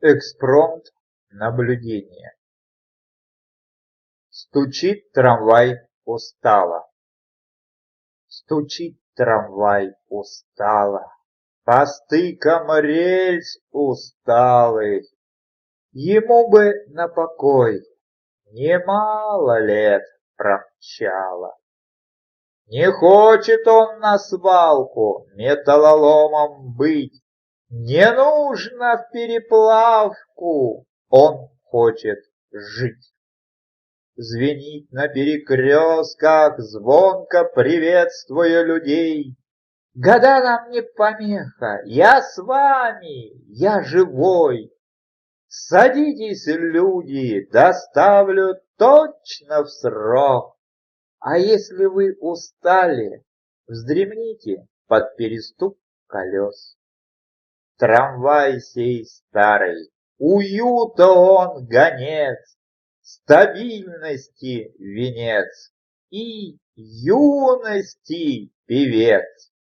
Экспромт наблюдения. Стучит трамвай устало. Стучит трамвай устало. По стыкам рельс усталых. Ему бы на покой немало лет промчало. Не хочет он на свалку металлоломом быть. Не нужно в переплавку, он хочет жить. Звенит на перекрестках, звонко приветствуя людей. Года нам не помеха, я с вами, я живой. Садитесь, люди, доставлю точно в срок. А если вы устали, вздремните под перестук колес. Трамвай сей старый, уюта он гонец, стабильности венец и юности певец.